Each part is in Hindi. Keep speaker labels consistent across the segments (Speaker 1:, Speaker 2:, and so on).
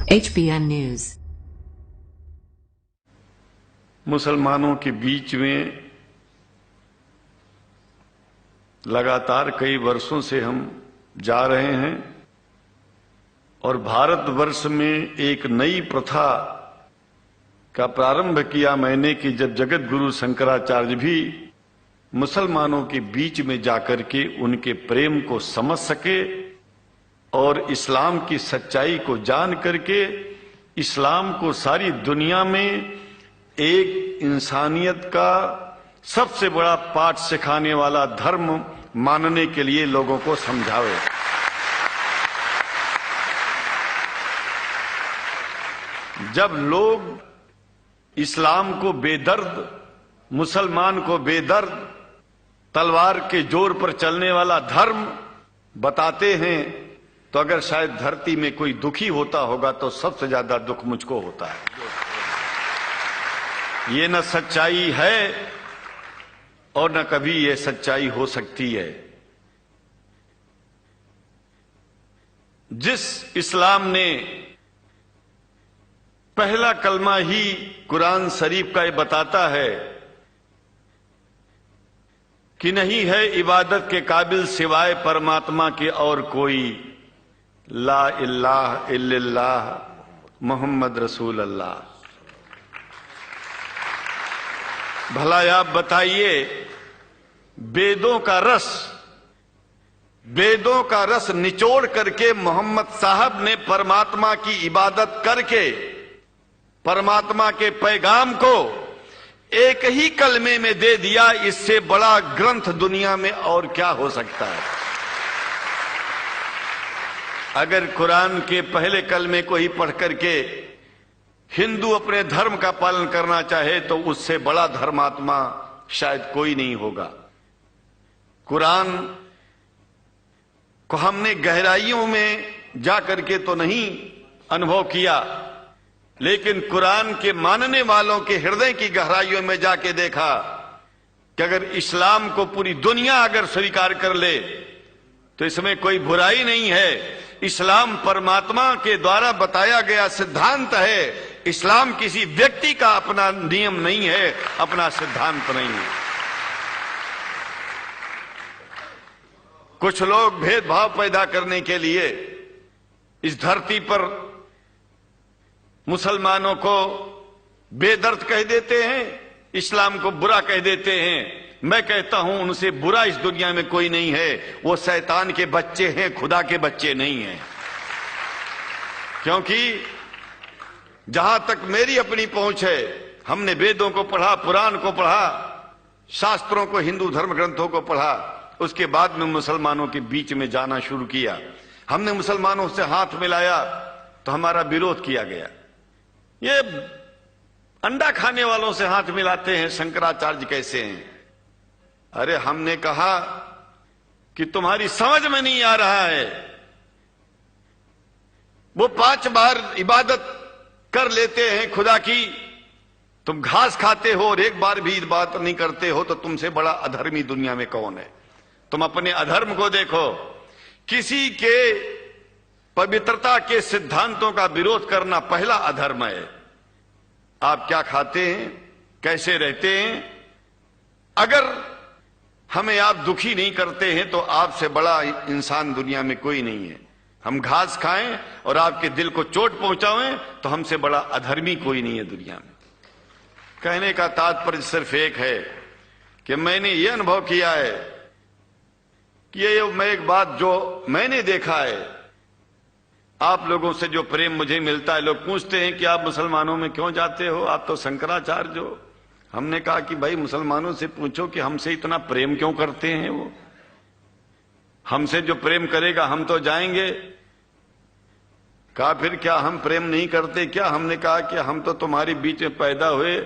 Speaker 1: HBN News।
Speaker 2: मुसलमानों के बीच में लगातार कई वर्षों से हम जा रहे हैं और भारतवर्ष में एक नई प्रथा का प्रारंभ किया मैंने कि जब जगत गुरु शंकराचार्य भी मुसलमानों के बीच में जाकर के उनके प्रेम को समझ सके और इस्लाम की सच्चाई को जान करके इस्लाम को सारी दुनिया में एक इंसानियत का सबसे बड़ा पाठ सिखाने वाला धर्म मानने के लिए लोगों को समझावे। जब लोग इस्लाम को बेदर्द, मुसलमान को बेदर्द, तलवार के जोर पर चलने वाला धर्म बताते हैं तो अगर शायद धरती में कोई दुखी होता होगा तो सबसे ज्यादा दुख मुझको होता है। ये न सच्चाई है और न कभी ये सच्चाई हो सकती है। जिस इस्लाम ने पहला कलमा ही कुरान शरीफ का ये बताता है कि नहीं है इबादत के काबिल सिवाय परमात्मा के और कोई, ला इलाहा इल्लल्लाह मोहम्मद रसूल अल्लाह। भला आप बताइए, वेदों का रस निचोड़ करके मोहम्मद साहब ने परमात्मा की इबादत करके परमात्मा के पैगाम को एक ही कलमे में दे दिया। इससे बड़ा ग्रंथ दुनिया में और क्या हो सकता है। अगर कुरान के पहले कलमे को ही पढ़ करके हिंदू अपने धर्म का पालन करना चाहे तो उससे बड़ा धर्मात्मा शायद कोई नहीं होगा। कुरान को हमने गहराइयों में जाकर के तो नहीं अनुभव किया, लेकिन कुरान के मानने वालों के हृदय की गहराइयों में जाके देखा कि अगर इस्लाम को पूरी दुनिया अगर स्वीकार कर ले तो इसमें कोई बुराई नहीं है। इस्लाम परमात्मा के द्वारा बताया गया सिद्धांत है। इस्लाम किसी व्यक्ति का अपना नियम नहीं है, अपना सिद्धांत नहीं है। कुछ लोग भेदभाव पैदा करने के लिए इस धरती पर मुसलमानों को बेदर्द कह देते हैं, इस्लाम को बुरा कह देते हैं। मैं कहता हूं उनसे बुरा इस दुनिया में कोई नहीं है। वो शैतान के बच्चे हैं, खुदा के बच्चे नहीं हैं। क्योंकि जहां तक मेरी अपनी पहुंच है, हमने वेदों को पढ़ा, पुराण को पढ़ा, शास्त्रों को, हिंदू धर्म ग्रंथों को पढ़ा। उसके बाद में मुसलमानों के बीच में जाना शुरू किया। हमने मुसलमानों से हाथ मिलाया तो हमारा विरोध किया गया। ये अंडा खाने वालों से हाथ मिलाते हैं, शंकराचार्य कैसे हैं। अरे हमने कहा कि तुम्हारी समझ में नहीं आ रहा है। वो 5 बार इबादत कर लेते हैं खुदा की, तुम घास खाते हो और एक बार भी इबादत नहीं करते हो, तो तुमसे बड़ा अधर्मी दुनिया में कौन है। तुम अपने अधर्म को देखो। किसी के पवित्रता के सिद्धांतों का विरोध करना पहला अधर्म है। आप क्या खाते हैं, कैसे रहते हैं, अगर हमें आप दुखी नहीं करते हैं तो आपसे बड़ा इंसान दुनिया में कोई नहीं है। हम घास खाएं और आपके दिल को चोट पहुंचाएं तो हमसे बड़ा अधर्मी कोई नहीं है दुनिया में। कहने का तात्पर्य सिर्फ एक है कि मैंने ये अनुभव किया है कि ये मैं एक बात जो मैंने देखा है, आप लोगों से जो प्रेम मुझे मिलता है, लोग पूछते हैं कि आप मुसलमानों में क्यों जाते हो, आप तो शंकराचार्य हो। हमने कहा कि भाई मुसलमानों से पूछो कि हमसे इतना प्रेम क्यों करते हैं। वो हमसे जो प्रेम करेगा हम तो जाएंगे। कहा फिर क्या हम प्रेम नहीं करते क्या। हमने कहा कि हम तो तुम्हारे बीच में पैदा हुए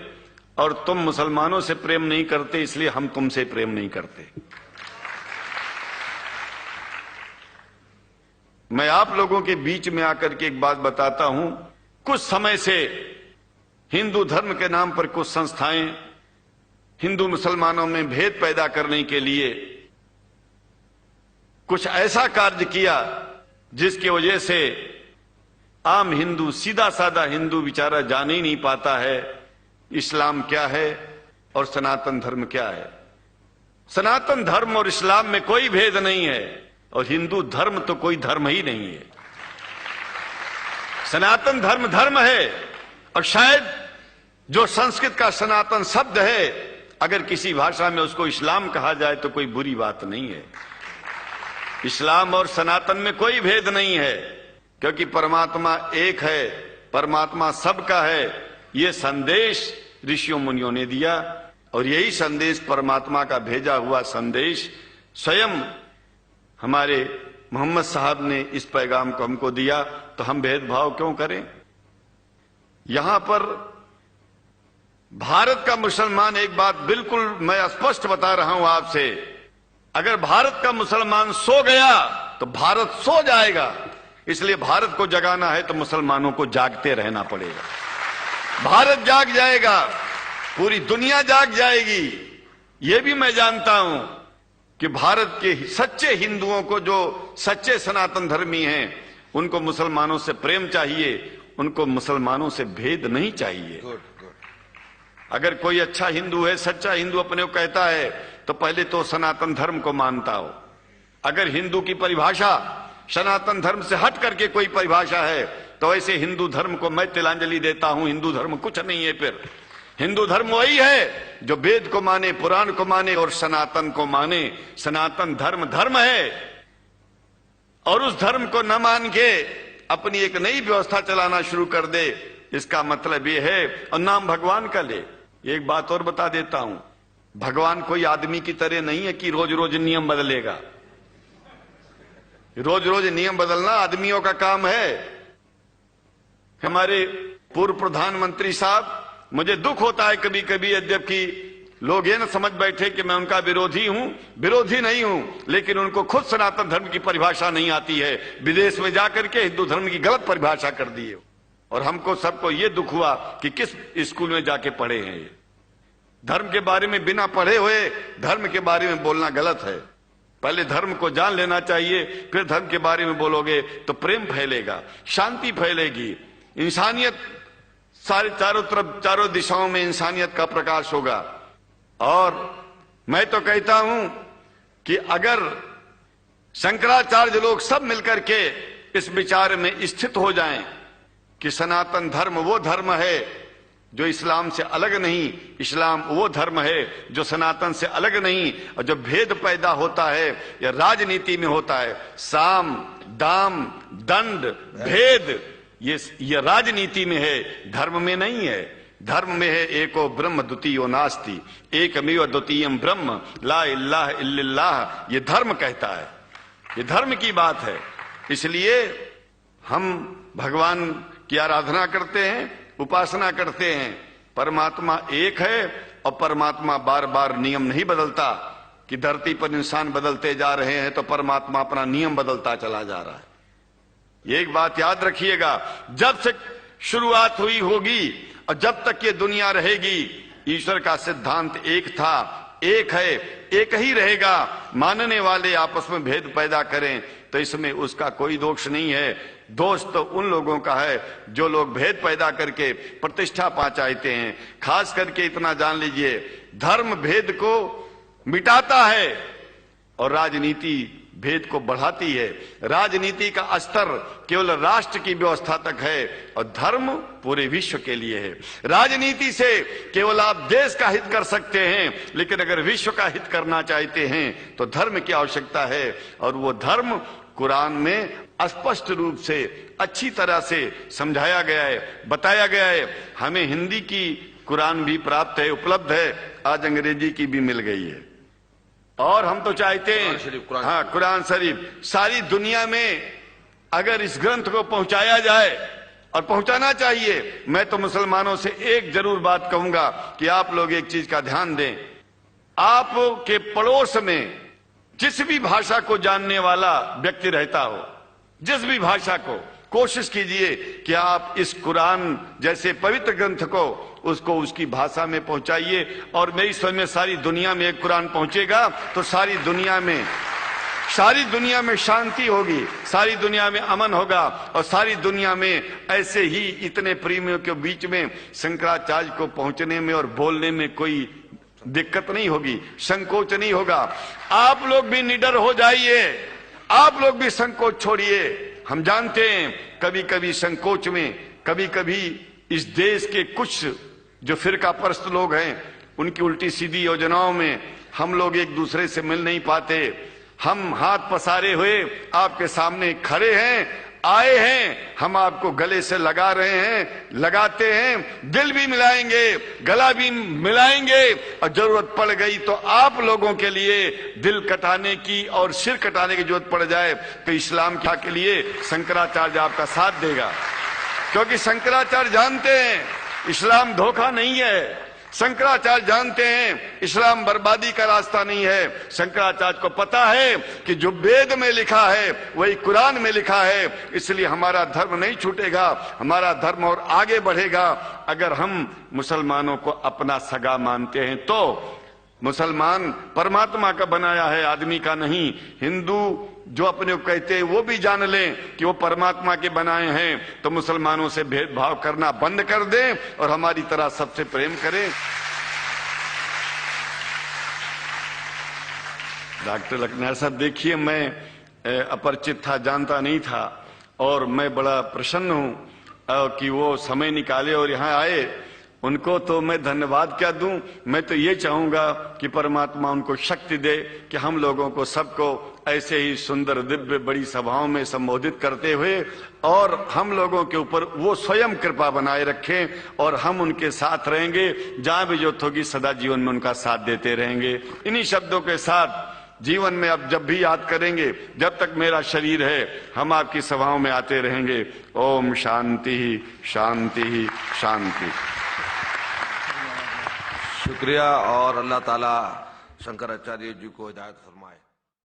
Speaker 2: और तुम मुसलमानों से प्रेम नहीं करते, इसलिए हम तुमसे प्रेम नहीं करते। मैं आप लोगों के बीच में आकर के एक बात बताता हूं। कुछ समय से हिंदू धर्म के नाम पर कुछ संस्थाएं हिंदू मुसलमानों में भेद पैदा करने के लिए कुछ ऐसा कार्य किया जिसकी वजह से आम हिंदू, सीधा साधा हिंदू बेचारा जान ही नहीं पाता है इस्लाम क्या है और सनातन धर्म क्या है। सनातन धर्म और इस्लाम में कोई भेद नहीं है और हिंदू धर्म तो कोई धर्म ही नहीं है। सनातन धर्म धर्म है और शायद जो संस्कृत का सनातन शब्द है, अगर किसी भाषा में उसको इस्लाम कहा जाए तो कोई बुरी बात नहीं है। इस्लाम और सनातन में कोई भेद नहीं है, क्योंकि परमात्मा एक है, परमात्मा सबका है। ये संदेश ऋषियों मुनियों ने दिया और यही संदेश परमात्मा का भेजा हुआ संदेश स्वयं हमारे मोहम्मद साहब ने इस पैगाम को हमको दिया। तो हम भेदभाव क्यों करें? यहां पर भारत का मुसलमान, एक बात बिल्कुल मैं स्पष्ट बता रहा हूं आपसे, अगर भारत का मुसलमान सो गया तो भारत सो जाएगा। इसलिए भारत को जगाना है तो मुसलमानों को जागते रहना पड़ेगा। भारत जाग जाएगा, पूरी दुनिया जाग जाएगी। यह भी मैं जानता हूं कि भारत के सच्चे हिंदुओं को, जो सच्चे सनातन धर्मी हैं, उनको मुसलमानों से प्रेम चाहिए, उनको मुसलमानों से भेद नहीं चाहिए। अगर कोई अच्छा हिंदू है, सच्चा हिंदू अपने को कहता है, तो पहले तो सनातन धर्म को मानता हो। अगर हिंदू की परिभाषा सनातन धर्म से हट करके कोई परिभाषा है तो ऐसे हिंदू धर्म को मैं तिलांजलि देता हूं। हिंदू धर्म कुछ नहीं है। फिर हिंदू धर्म वही है जो वेद को माने, पुराण को माने और सनातन को माने। सनातन धर्म धर्म है और उस धर्म को न मान के अपनी एक नई व्यवस्था चलाना शुरू कर दे, इसका मतलब यह है, और नाम भगवान का ले। एक बात और बता देता हूं, भगवान कोई आदमी की तरह नहीं है कि रोज रोज नियम बदलेगा। रोज रोज नियम बदलना आदमियों का काम है। हमारे पूर्व प्रधानमंत्री साहब, मुझे दुख होता है कभी कभी, यद्यपि लोग ये न समझ बैठे कि मैं उनका विरोधी हूं। विरोधी नहीं हूं, लेकिन उनको खुद सनातन धर्म की परिभाषा नहीं आती है। विदेश में जाकर के हिंदू धर्म की गलत परिभाषा कर दी है और हमको सबको ये दुख हुआ कि किस स्कूल में जाके पढ़े हैं। ये धर्म के बारे में बिना पढ़े हुए धर्म के बारे में बोलना गलत है। पहले धर्म को जान लेना चाहिए, फिर धर्म के बारे में बोलोगे तो प्रेम फैलेगा, शांति फैलेगी, इंसानियत सारे चारों तरफ, चारों दिशाओं में इंसानियत का प्रकाश होगा। और मैं तो कहता हूं कि अगर शंकराचार्य लोग सब मिलकर के इस विचार में स्थित हो जाएं कि सनातन धर्म वो धर्म है जो इस्लाम से अलग नहीं, इस्लाम वो धर्म है जो सनातन से अलग नहीं, और जो भेद पैदा होता है या राजनीति में होता है, साम दाम दंड भेद, ये राजनीति में है, धर्म में नहीं है। धर्म में है एको ब्रह्म द्वितीयो नास्ति, एकमेव द्वितीयम ब्रह्म ला इलाहा इल्लल्लाह। ये धर्म कहता है, ये धर्म की बात है। इसलिए हम भगवान की आराधना करते हैं, उपासना करते हैं। परमात्मा एक है और परमात्मा बार बार नियम नहीं बदलता कि धरती पर इंसान बदलते जा रहे हैं तो परमात्मा अपना नियम बदलता चला जा रहा है। एक बात याद रखिएगा, जब से शुरुआत हुई होगी और जब तक ये दुनिया रहेगी, ईश्वर का सिद्धांत एक था, एक है, एक ही रहेगा। मानने वाले आपस में भेद पैदा करें तो इसमें उसका कोई दोष नहीं है। दोष तो उन लोगों का है जो लोग भेद पैदा करके प्रतिष्ठा पा चाहते हैं। खास करके इतना जान लीजिए, धर्म भेद को मिटाता है और राजनीति भेद को बढ़ाती है। राजनीति का स्तर केवल राष्ट्र की व्यवस्था तक है और धर्म पूरे विश्व के लिए है। राजनीति से केवल आप देश का हित कर सकते हैं, लेकिन अगर विश्व का हित करना चाहते हैं तो धर्म की आवश्यकता है। और वो धर्म कुरान में स्पष्ट रूप से अच्छी तरह से समझाया गया है, बताया गया है। हमें हिंदी की कुरान भी प्राप्त है, उपलब्ध है, आज अंग्रेजी की भी मिल गई है। और हम तो चाहते हैं कुरान शरीफ सारी दुनिया में अगर इस ग्रंथ को पहुंचाया जाए, और पहुंचाना चाहिए। मैं तो मुसलमानों से एक जरूर बात कहूंगा कि आप लोग एक चीज का ध्यान दें, आपके पड़ोस में जिस भी भाषा को जानने वाला व्यक्ति रहता हो, जिस भी भाषा को, कोशिश कीजिए कि आप इस कुरान जैसे पवित्र ग्रंथ को उसको उसकी भाषा में पहुंचाइए। और मेरी समझ में सारी दुनिया में एक कुरान पहुंचेगा तो सारी दुनिया में सारी दुनिया में शांति होगी, सारी दुनिया में अमन होगा और सारी दुनिया में ऐसे ही इतने प्रेमियों के बीच में शंकराचार्य को पहुंचने में और बोलने में कोई दिक्कत नहीं होगी, संकोच नहीं होगा। आप लोग भी निडर हो जाइए, आप लोग भी संकोच छोड़िए। हम जानते हैं कभी कभी संकोच में, कभी कभी इस देश के कुछ जो फिरका परस्त लोग हैं उनकी उल्टी सीधी योजनाओं में हम लोग एक दूसरे से मिल नहीं पाते। हम हाथ पसारे हुए आपके सामने खड़े हैं, आए हैं, हम आपको गले से लगा रहे हैं, लगाते हैं, दिल भी मिलाएंगे, गला भी मिलाएंगे और जरूरत पड़ गई तो आप लोगों के लिए दिल कटाने की और सिर कटाने की जरूरत पड़ जाए तो इस्लाम के लिए शंकराचार्य आपका साथ देगा। क्योंकि शंकराचार्य जानते हैं इस्लाम धोखा नहीं है, शंकराचार्य जानते हैं इस्लाम बर्बादी का रास्ता नहीं है। शंकराचार्य को पता है कि जो वेद में लिखा है वही कुरान में लिखा है, इसलिए हमारा धर्म नहीं छूटेगा, हमारा धर्म और आगे बढ़ेगा। अगर हम मुसलमानों को अपना सगा मानते हैं तो मुसलमान परमात्मा का बनाया है, आदमी का नहीं। हिंदू जो अपने को कहते हैं वो भी जान लें कि वो परमात्मा के बनाए हैं, तो मुसलमानों से भेदभाव करना बंद कर दें और हमारी तरह सबसे प्रेम करें। डॉक्टर लखनार साहब, देखिए मैं अपरिचित था, जानता नहीं था और मैं बड़ा प्रसन्न हूं कि वो समय निकाले और यहाँ आए। उनको तो मैं धन्यवाद क्या दूं, मैं तो ये चाहूंगा कि परमात्मा उनको शक्ति दे कि हम लोगों को सबको ऐसे ही सुंदर दिव्य बड़ी सभाओं में संबोधित करते हुए और हम लोगों के ऊपर वो स्वयं कृपा बनाए रखें और हम उनके साथ रहेंगे, जहां भी जरूरत होगी सदा जीवन में उनका साथ देते रहेंगे। इन्हीं शब्दों के साथ जीवन में अब जब भी याद करेंगे, जब तक मेरा शरीर है हम आपकी सभाओं में आते रहेंगे। ओम शांति ही शांति ही शांति।
Speaker 1: शुक्रिया और अल्लाह ताला शंकराचार्य जी को हिदायत फरमाए।